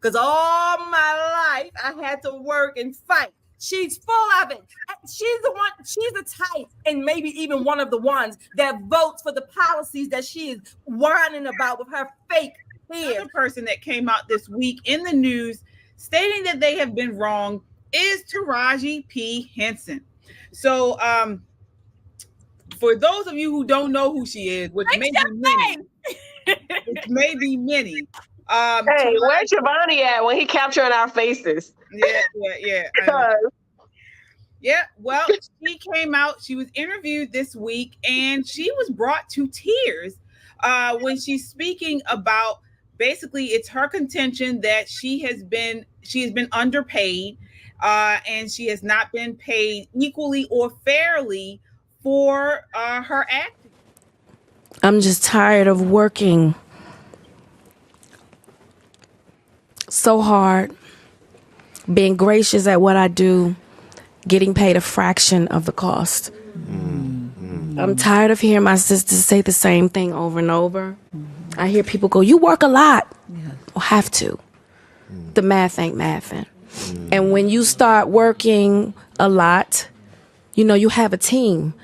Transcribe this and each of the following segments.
because all my life I had to work and fight. She's full of it. She's the type, and maybe even one of the ones that votes for the policies that she is whining about with her fake hair. Another person that came out this week in the news stating that they have been wrong is Taraji P. Henson. So, for those of you who don't know who she is, which may be many, hey, where's Giovanni at when he capturing our faces? Yeah. Well, she came out. She was interviewed this week, and she was brought to tears when she's speaking about. Basically, it's her contention that she has been underpaid, and she has not been paid equally or fairly for her acting. I'm just tired of working so hard, being gracious at what I do, getting paid a fraction of the cost. I'm tired of hearing my sisters say the same thing over and over. I hear people go, you work a lot. I'll have to. The math ain't mathing. And when you start working a lot, you have a team.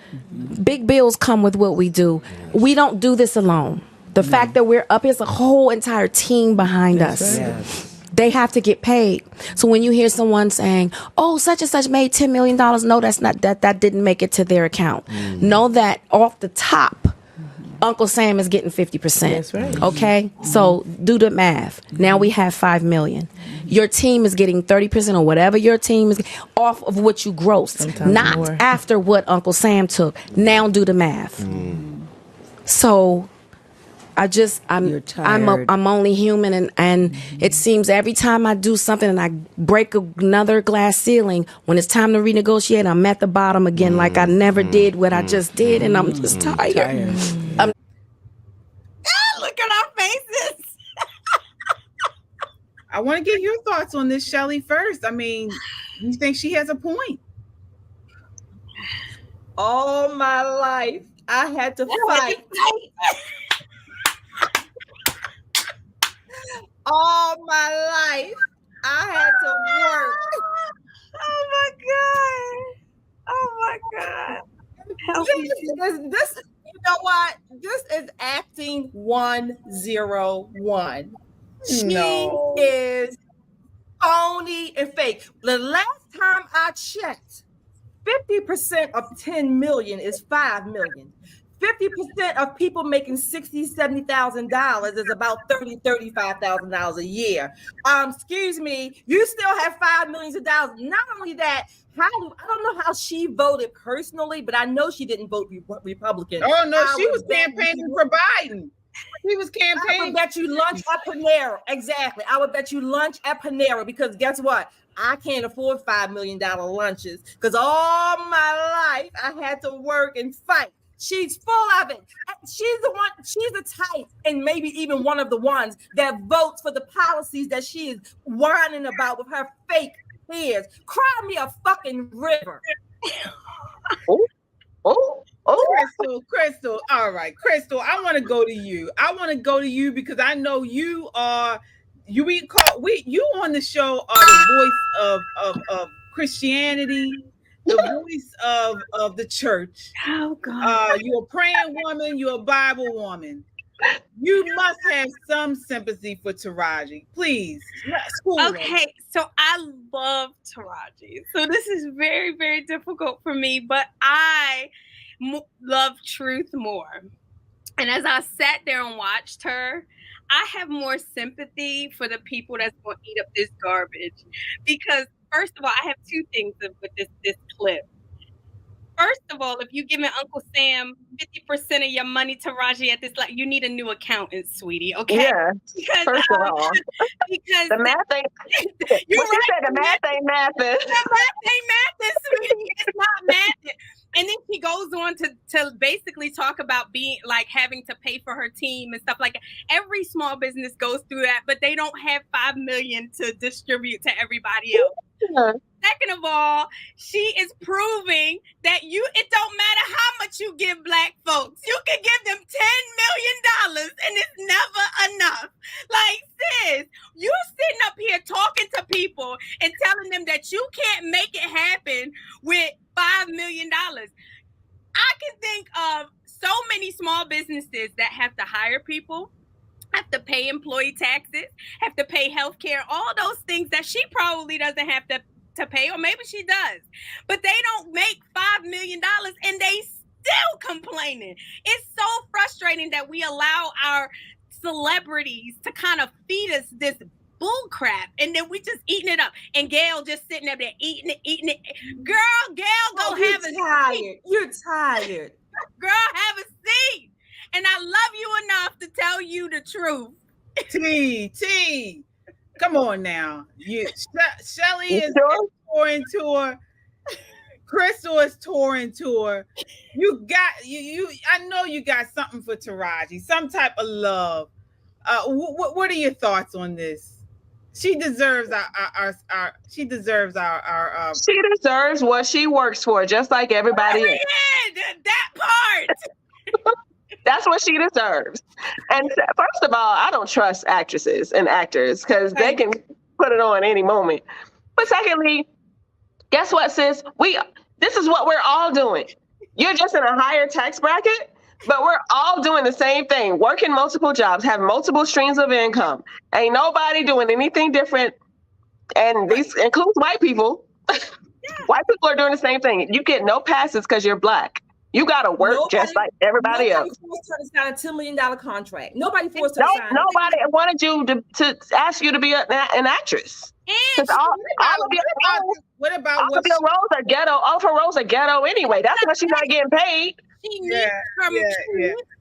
Big bills come with what we do. We don't do this alone. The fact that we're up, there's a whole entire team behind us. Right. They have to get paid. So when you hear someone saying, oh, such and such made $10 million, no, that's not that didn't make it to their account. Know that off the top, Uncle Sam is getting 50%. That's right. Okay? So do the math. Now we have $5 million. Your team is getting 30% or whatever your team is off of what you grossed. Sometimes not more. After what Uncle Sam took. Now do the math. So I'm only human, and it seems every time I do something and I break another glass ceiling, when it's time to renegotiate, I'm at the bottom again, like I never did what I just did, and I'm just tired. Look at our faces. I want to get your thoughts on this, Shelly, first. I mean, you think she has a point? All my life, I had to fight. All my life, I had to work. Oh my God. This, you know what? This is acting 101. She is phony and fake. The last time I checked, 50% of 10 million is 5 million. 50% of people making $60,000, $70,000 is about $30,000, $35,000 a year. Excuse me, you still have $5 million. Not only that, I don't know how she voted personally, but I know she didn't vote Republican. Oh no, she was campaigning for Biden. She was campaigning. I would bet you lunch at Panera. Exactly. I would bet you lunch at Panera, because guess what? I can't afford $5 million lunches, because all my life I had to work and fight. She's full of it. She's the type, and maybe even one of the ones that votes for the policies that she is whining about with her fake hairs. Cry me a fucking river. Crystal. All right, Crystal, I want to go to you. Because I know you are. You on the show are the voice of Christianity. The voice of the church. Oh God! You're a praying woman. You're a Bible woman. You must have some sympathy for Taraji. Please. Okay, so I love Taraji. So this is very, very difficult for me, but I love truth more. And as I sat there and watched her, I have more sympathy for the people that's going to eat up this garbage, because first of all, I have two things with this clip. First of all, if you're giving Uncle Sam 50% of your money, Taraji, at this, like, you need a new accountant, sweetie. Okay. Yeah. Because, first of all, because the math ain't. You right. The math ain't mathing. The math ain't mathing, sweetie. It's not mathing. And then she goes on to basically talk about being like having to pay for her team and stuff like that. Every small business goes through that, but they don't have $5 million to distribute to everybody else. Yeah. Second of all, she is proving that it don't matter how much you give Black folks. You can give them $10 million and it's never enough. Like, sis, you sitting up here talking to people and telling them that you can't make it happen with $5 million. I can think of so many small businesses that have to hire people, have to pay employee taxes, have to pay health care, all those things that she probably doesn't have to pay, or maybe she does. But they don't make $5 million and they still complaining. It's so frustrating that we allow our celebrities to kind of feed us this bull crap, and then we just eating it up. And Gail just sitting up there eating it. Girl, Gail, go have a seat. You're tired. Girl, have a seat. And I love you enough to tell you the truth. T, come on now. Shelly is touring tour. Crystal is touring tour. You got you. I know you got something for Taraji, some type of love. What are your thoughts on this? She deserves our. She deserves our. She deserves what she works for, just like everybody else. That part. That's what she deserves. And first of all, I don't trust actresses and actors because they can put it on any moment. But secondly, guess what, sis? This is what we're all doing. You're just in a higher tax bracket, but we're all doing the same thing, working multiple jobs, having multiple streams of income. Ain't nobody doing anything different. And this includes white people. White people are doing the same thing. You get no passes because you're Black. You got to work just like everybody else. Nobody forced her to sign a $10 million contract. Nobody forced her to sign. Nobody wanted you to ask you to be an actress. And what about all of your roles are ghetto? All of her roles are ghetto anyway. That's why she's not getting paid. She needs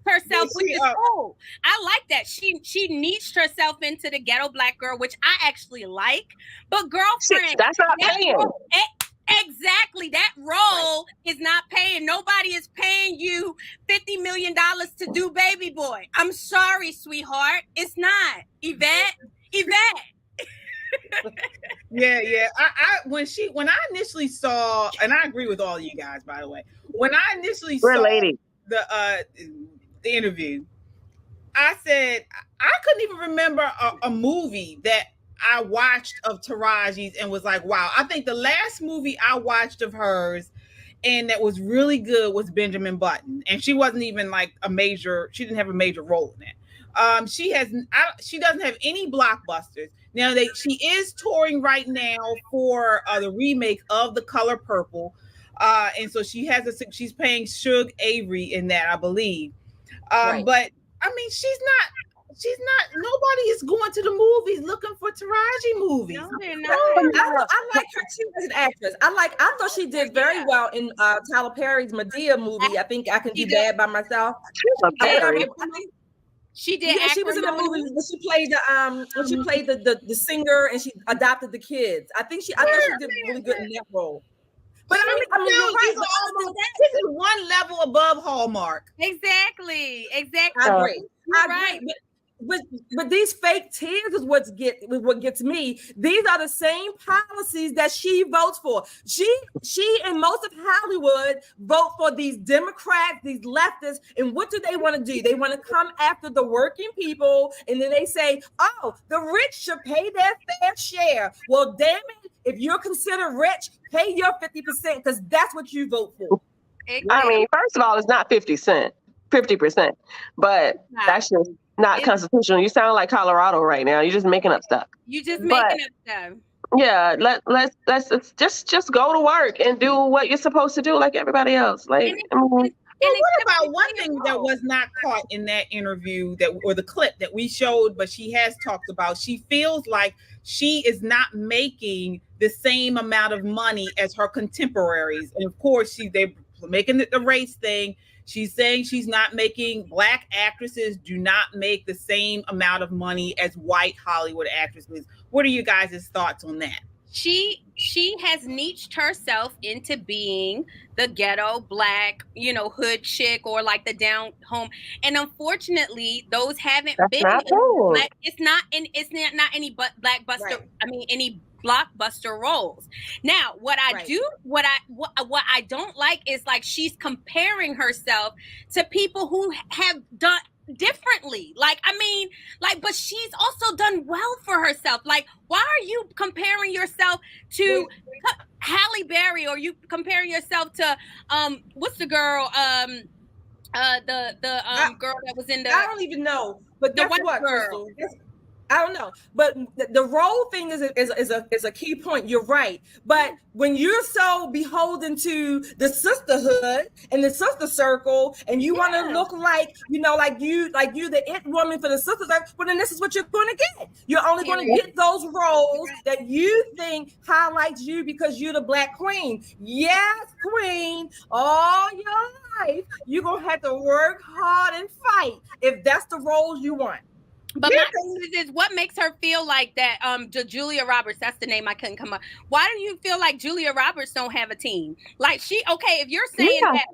herself, which is cool. I like that. She niched herself into the ghetto Black girl, which I actually like. But girlfriend, that's not paying. Exactly. That role is not paying. Nobody is paying you $50 million to do Baby Boy. I'm sorry, sweetheart. It's not. Yvette. Yeah. When I initially saw, and I agree with all you guys, by the way. When I initially saw the interview, I said I couldn't even remember a movie that I watched of Taraji's and was like, wow. I think the last movie I watched of hers and that was really good was Benjamin Button. And she wasn't even like she didn't have a major role in it. She doesn't have any blockbusters. Now she is touring right now for the remake of The Color Purple. And so she's paying Suge Avery in that, I believe. But I mean, nobody is going to the movies looking for Taraji movies. No, they're not. I like her too as an actress. I thought she did very well in Tyler Perry's Medea movie. I think I Can Do Bad by Myself. She did. Yeah, she was in the movie when she played the singer and she adopted the kids. I thought she did really good in that role. But I mean, you're right. This is one level above Hallmark. Exactly. I agree. Right. But these fake tears is what gets me. These are the same policies that she votes for. She and most of Hollywood vote for these Democrats, these leftists, and what do they want to do? They want to come after the working people, and then they say, "Oh, the rich should pay their fair share." Well, damn it, if you're considered rich, pay your 50% because that's what you vote for. I mean, first of all, it's not 50%, but that's just not constitutional. You sound like Colorado right now. You're just making up stuff. Yeah, let's just go to work and do what you're supposed to do, like everybody else. Like, what about one thing that was not caught in that interview or the clip that we showed, but she has talked about? She feels like she is not making the same amount of money as her contemporaries, and of course, they're making the race thing. She's saying she's not making Black actresses do not make the same amount of money as white Hollywood actresses. What are you guys' thoughts on that? She has niched herself into being the ghetto Black, hood chick or like the down home. And unfortunately, those haven't been. Not cool. It's not any Blackbuster. Right. I mean, any blockbuster roles. Now, what I don't like is like she's comparing herself to people who have done differently. Like, I mean, like, but she's also done well for herself. Like, why are you comparing yourself to Halle Berry, or you comparing yourself to what's the girl the girl that was in the, I don't even know, but the guess white what, girl. Crystal? I don't know, but the role thing is a key point. You're right, but when you're so beholden to the sisterhood and the sister circle, and you want to look like like you the it woman for the sister circle, well then this is what you're going to get. You're only going to get those roles that you think highlights you because you're the Black queen. Yes, queen, all your life you're gonna have to work hard and fight if that's the roles you want. But my thing is what makes her feel like that? Julia Roberts, that's the name I couldn't come up. Why do you feel like Julia Roberts don't have a team? Like if you're saying that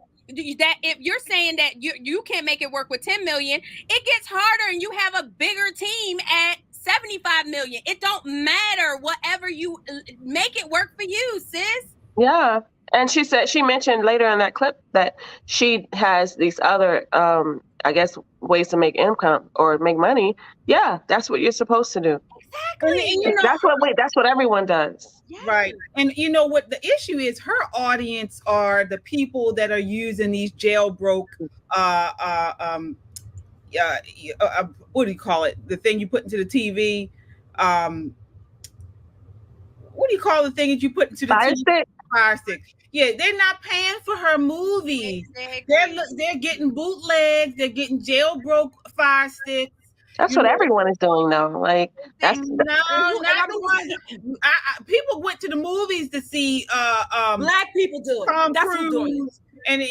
if you're saying that you can't make it work with 10 million, it gets harder and you have a bigger team at 75 million. It don't matter, whatever you make it work for you, sis. Yeah. And she mentioned later in that clip that she has these other, I guess, ways to make income or make money. Yeah, that's what you're supposed to do. Exactly. And that's what everyone does. Yes. Right. And you know what the issue is? Her audience are the people that are using these jailbroke, what do you call it? The thing you put into the TV. What do you call the thing that you put into the TV? Fire stick. Yeah, they're not paying for her movies. Exactly. They're getting bootlegs. They're getting jailbroke fire sticks. That's what everyone is doing, though. Like not the ones. People went to the movies to see. Black people do it. Tom That's Cruise. Who's doing it. And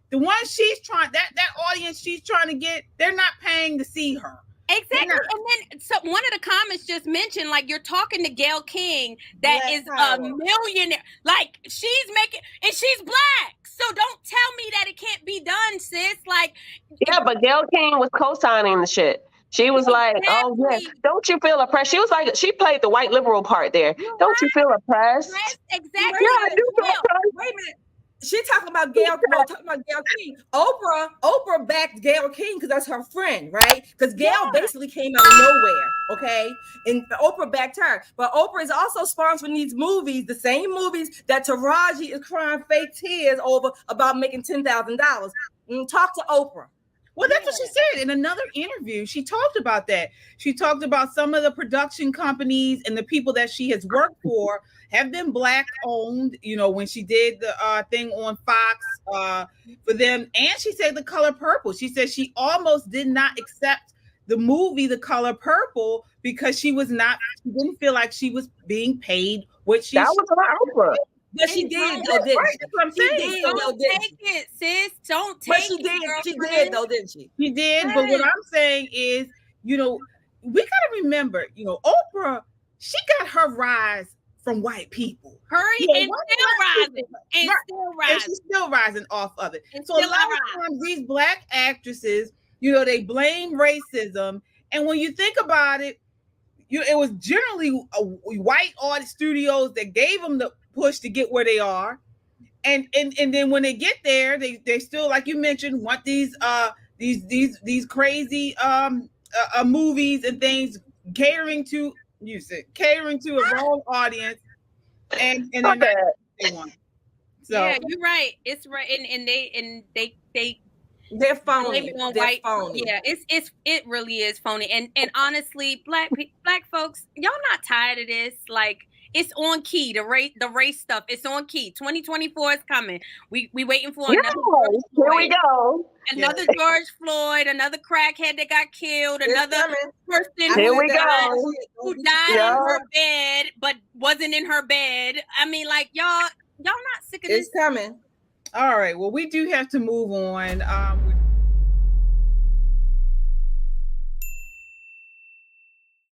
the ones she's trying, that audience she's trying to get, they're not paying to see her. Exactly. And then so one of the comments just mentioned, like, you're talking to Gayle King that is a millionaire. Like, she's making, and she's Black. So don't tell me that it can't be done, sis. Like, yeah, but Gayle King was co-signing the shit. She was like, oh, yeah, don't you feel oppressed? She was like, she played the white liberal part there. Don't you feel oppressed? Exactly. Yeah, I do feel oppressed. Wait a minute. She talking about Gayle King. Oprah backed Gayle King because that's her friend, right? Because Gayle basically came out of nowhere, okay? And Oprah backed her. But Oprah is also sponsoring these movies, the same movies that Taraji is crying fake tears over about making $10,000. Talk to Oprah. Well, that's what she said in another interview. She talked about that. She talked about some of the production companies and the people that she has worked for have been Black owned, when she did the thing on Fox for them. And she said The Color Purple. She said she almost did not accept the movie The Color Purple because she didn't feel like she was being paid what she That was about Oprah. But she did, though, didn't she? That's what I'm saying. Don't take it, sis. Don't take it. But she did, though, didn't she? She did. Yes. But what I'm saying is, we got to remember, Oprah, she got her rise from white people. And she's still rising off of it. So a lot of times these Black actresses, they blame racism. And when you think about it, it was generally white art studios that gave them the push to get where they are. And then when they get there, they still, like you mentioned, want these crazy movies and things catering to a wrong audience, and then they want. So yeah, you're right. It's right, and they're phony. They're phony. Yeah, it really is phony. And honestly, black folks, y'all not tired of this? Like, it's on key. The race stuff. It's on key. 2024 is coming. We waiting for another. Here we go. Another George Floyd. Another crackhead that got killed. Another person who died in her bed but wasn't in her bed. I mean, like, y'all not sick of this? It's coming. All right. Well, we do have to move on.